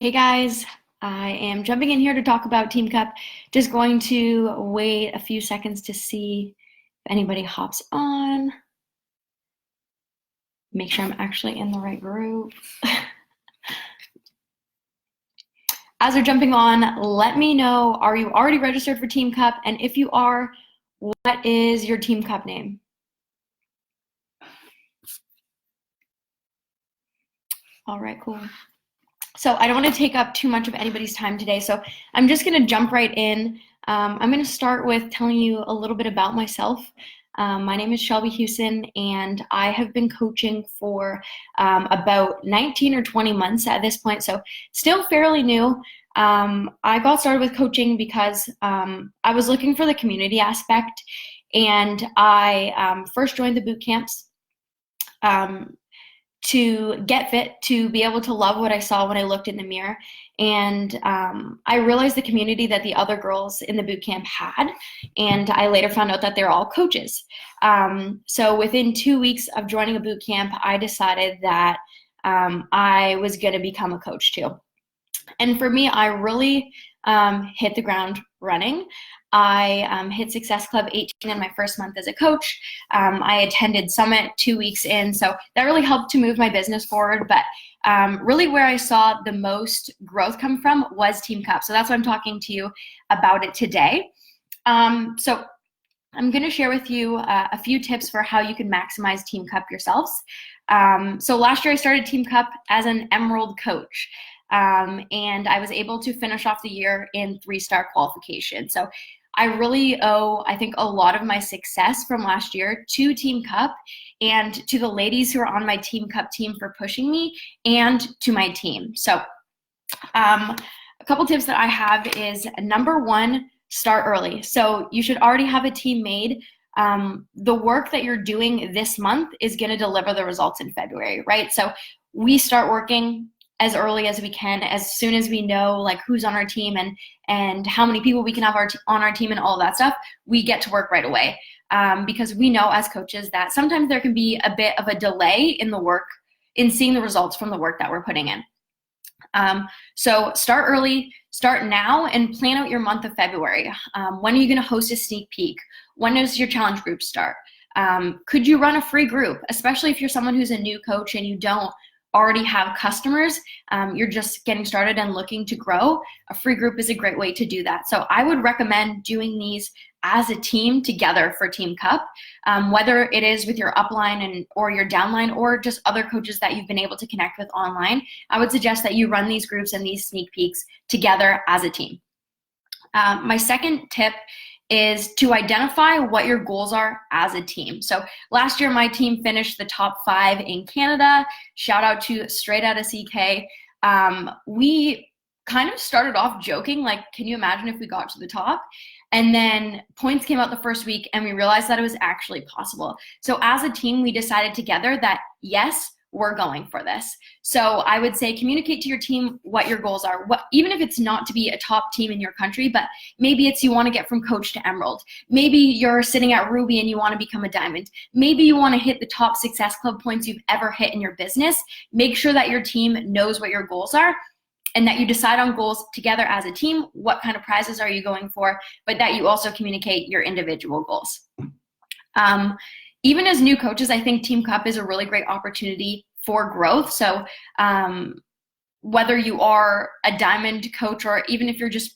Hey guys, I am jumping in here to talk about Team Cup. Just going to wait a few seconds to see if anybody hops on. Make sure I'm actually in the right group. As they're jumping on, let me know, are you already registered for Team Cup? And if you are, what is your Team Cup name? All right, cool. So I don't want to take up too much of anybody's time today, so I'm just going to jump right in. I'm going to start with telling you a little bit about myself. My name is Shelby Hughson, and I have been coaching for about 19 or 20 months at this point, so still fairly new. I got started with coaching because I was looking for the community aspect, and I first joined the boot camps. To get fit, to be able to love what I saw when I looked in the mirror. And I realized the community that the other girls in the boot camp had. And I later found out that they're all coaches. So within 2 weeks of joining a boot camp, I decided that I was going to become a coach too. And for me, I really hit the ground running. I hit Success Club 18 in my first month as a coach. I attended Summit 2 weeks in, so that really helped to move my business forward. But really where I saw the most growth come from was Team Cup. So that's why I'm talking to you about it today. So I'm going to share with you a few tips for how you can maximize Team Cup yourselves. So last year I started Team Cup as an Emerald coach. And I was able to finish off the year in 3-star qualification. So I really owe, I think, a lot of my success from last year to Team Cup and to the ladies who are on my Team Cup team for pushing me and to my team. So a couple tips that I have is number one, start early. So you should already have a team made. The work that you're doing this month is going to deliver the results in February, right? So we start working as early as we can, as soon as we know like who's on our team and how many people we can have on our team and all of that stuff, we get to work right away. Because we know as coaches that sometimes there can be a bit of a delay in the work, in seeing the results from the work that we're putting in. So start early, start now, and plan out your month of February. When are you gonna host a sneak peek? When does your challenge group start? Could you run a free group, especially if you're someone who's a new coach and you don't already have customers, you're just getting started and looking to grow? A free group is a great way to do that. So I would recommend doing these as a team together for Team Cup, whether it is with your upline or your downline or just other coaches that you've been able to connect with online. I would suggest that you run these groups and these sneak peeks together as a team. My second tip is to identify what your goals are as a team. So last year, my team finished the top 5 in Canada. Shout out to Straight Outta CK. We kind of started off joking, like, can you imagine if we got to the top? And then points came out the first week and we realized that it was actually possible. So as a team, we decided together that yes, we're going for this. So I would say communicate to your team what your goals are. Even if it's not to be a top team in your country, but maybe it's you want to get from coach to emerald. Maybe you're sitting at ruby and you want to become a diamond. Maybe you want to hit the top Success Club points you've ever hit in your business. Make sure that your team knows what your goals are and that you decide on goals together as a team. What kind of prizes are you going for? But that you also communicate your individual goals. Even as new coaches, I think Team Cup is a really great opportunity for growth. So whether you are a diamond coach or even if you're just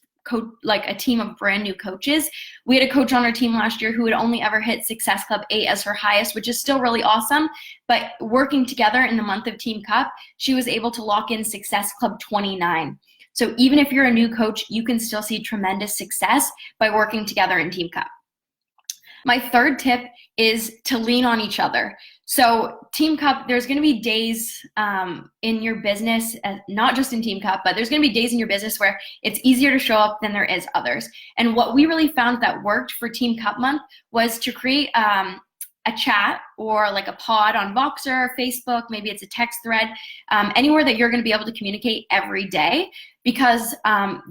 like a team of brand new coaches, we had a coach on our team last year who had only ever hit Success Club 8 as her highest, which is still really awesome. But working together in the month of Team Cup, she was able to lock in Success Club 29. So even if you're a new coach, you can still see tremendous success by working together in Team Cup. My third tip is to lean on each other. So Team Cup, there's going to be days in your business, not just in Team Cup, but there's going to be days in your business where it's easier to show up than there is others. And what we really found that worked for Team Cup month was to create a chat or like a pod on Voxer, Facebook, maybe it's a text thread, anywhere that you're going to be able to communicate every day, because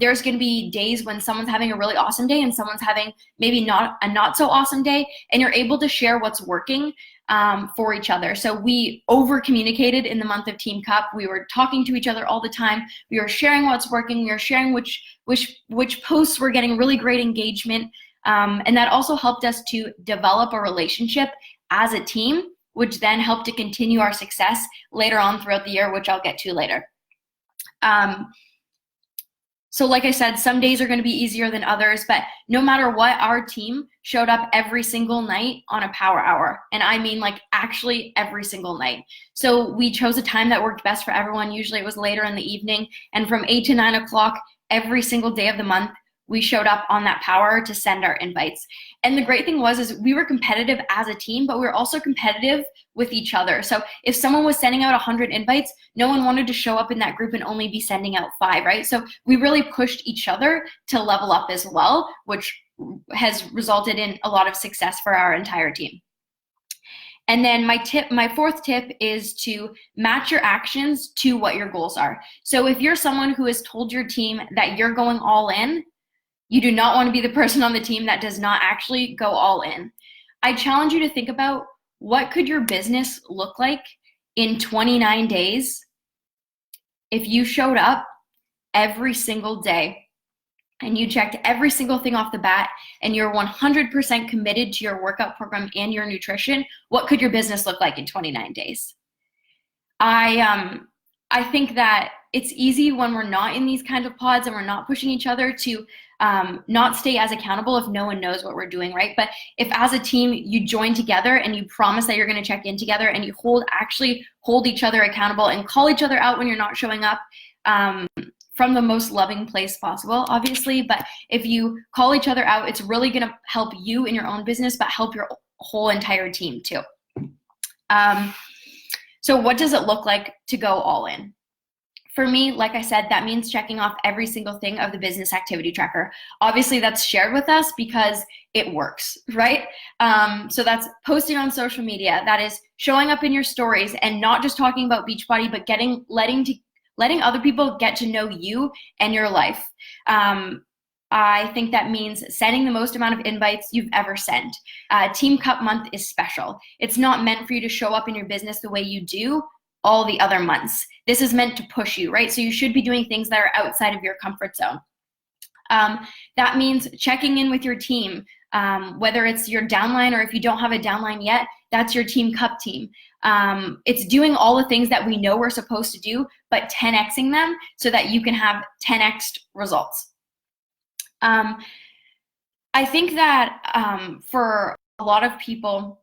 there's going to be days when someone's having a really awesome day and someone's having maybe not a not so awesome day, and you're able to share what's working for each other. So we over communicated in the month of Team Cup. We were talking to each other all the time. We were sharing what's working. We were sharing which posts were getting really great engagement. And that also helped us to develop a relationship as a team, which then helped to continue our success later on throughout the year, which I'll get to later. So like I said, some days are going to be easier than others, but no matter what, our team showed up every single night on a power hour. And I mean like actually every single night. So we chose a time that worked best for everyone. Usually it was later in the evening, and from 8 to 9 o'clock every single day of the month, we showed up on that power to send our invites. And the great thing is we were competitive as a team, but we were also competitive with each other. So if someone was sending out 100 invites, no one wanted to show up in that group and only be sending out 5, right? So we really pushed each other to level up as well, which has resulted in a lot of success for our entire team. And then my fourth tip is to match your actions to what your goals are. So if you're someone who has told your team that you're going all in, you do not want to be the person on the team that does not actually go all in. I challenge you to think about, what could your business look like in 29 days if you showed up every single day and you checked every single thing off the bat and you're 100% committed to your workout program and your nutrition? What could your business look like in 29 days? I think that it's easy when we're not in these kind of pods and we're not pushing each other to not stay as accountable if no one knows what we're doing, right? But if as a team you join together and you promise that you're going to check in together and you actually hold each other accountable and call each other out when you're not showing up, from the most loving place possible, obviously, but if you call each other out, it's really going to help you in your own business, but help your whole entire team too. So what does it look like to go all in? For me, like I said, that means checking off every single thing of the business activity tracker. Obviously, that's shared with us because it works, right? So that's posting on social media. That is showing up in your stories and not just talking about Beachbody, but letting other people get to know you and your life. I think that means sending the most amount of invites you've ever sent. Team Cup month is special. It's not meant for you to show up in your business the way you do all the other months. This is meant to push you, right? So you should be doing things that are outside of your comfort zone. That means checking in with your team, whether it's your downline or if you don't have a downline yet, that's your Team Cup team. It's doing all the things that we know we're supposed to do, but 10xing them so that you can have 10x results. I think that for a lot of people,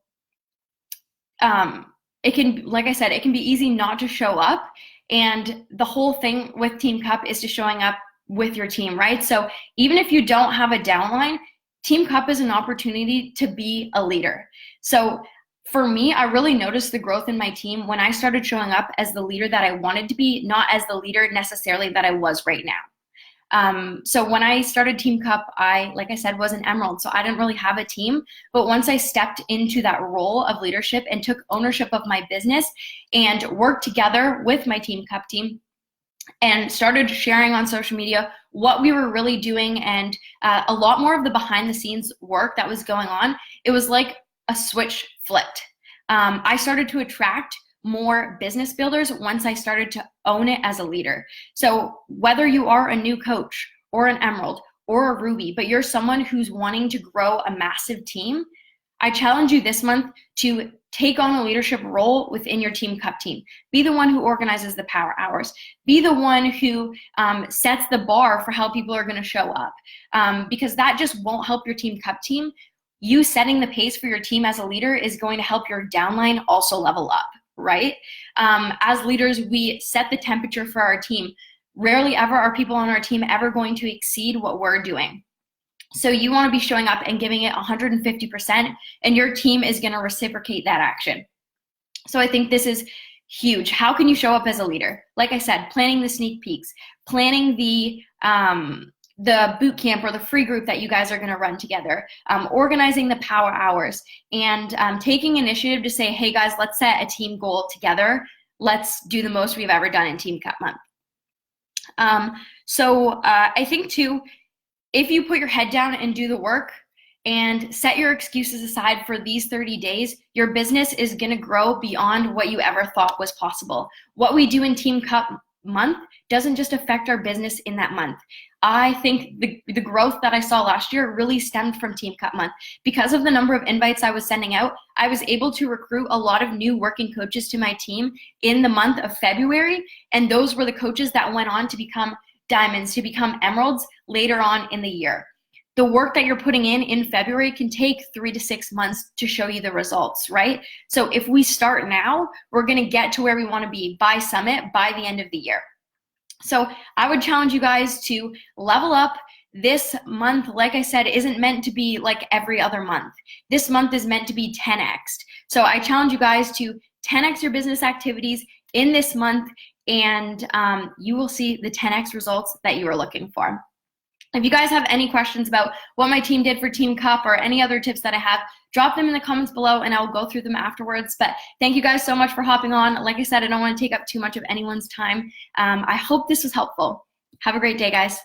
it can, like I said, it can be easy not to show up. And the whole thing with Team Cup is to showing up with your team, right? So even if you don't have a downline, Team Cup is an opportunity to be a leader. So for me, I really noticed the growth in my team when I started showing up as the leader that I wanted to be, not as the leader necessarily that I was right now. So when I started Team Cup, like I said, was an emerald. So I didn't really have a team. But once I stepped into that role of leadership and took ownership of my business and worked together with my Team Cup team and started sharing on social media what we were really doing and a lot more of the behind the scenes work that was going on, it was like a switch flipped. I started to attract more business builders once I started to own it as a leader. So whether you are a new coach or an emerald or a ruby, but you're someone who's wanting to grow a massive team, I challenge you this month to take on a leadership role within your Team Cup team. Be the one who organizes the power hours. Be the one who sets the bar for how people are going to show up, because that just won't help your Team Cup team. You setting the pace for your team as a leader is going to help your downline also level up, right? As leaders, we set the temperature for our team. Rarely ever are people on our team ever going to exceed what we're doing. So you want to be showing up and giving it 150%, and your team is going to reciprocate that action. So I think this is huge. How can you show up as a leader? Like I said, planning the sneak peeks, planning the boot camp or the free group that you guys are going to run together, organizing the power hours, and taking initiative to say, hey guys, let's set a team goal together. Let's do the most we've ever done in Team Cup month. I think too, if you put your head down and do the work, and set your excuses aside for these 30 days, your business is going to grow beyond what you ever thought was possible. What we do in Team Cup month doesn't just affect our business in that month. I think the growth that I saw last year really stemmed from Team Cup month. Because of the number of invites I was sending out, I was able to recruit a lot of new working coaches to my team in the month of February, and those were the coaches that went on to become diamonds, to become emeralds later on in the year. The work that you're putting in February can take 3 to 6 months to show you the results, right? So if we start now, we're going to get to where we want to be by Summit by the end of the year. So I would challenge you guys to level up. This month, like I said, isn't meant to be like every other month. This month is meant to be 10x'd. So I challenge you guys to 10x your business activities in this month, and you will see the 10x results that you are looking for. If you guys have any questions about what my team did for Team Cup or any other tips that I have, drop them in the comments below and I'll go through them afterwards. But thank you guys so much for hopping on. Like I said, I don't want to take up too much of anyone's time. I hope this was helpful. Have a great day, guys.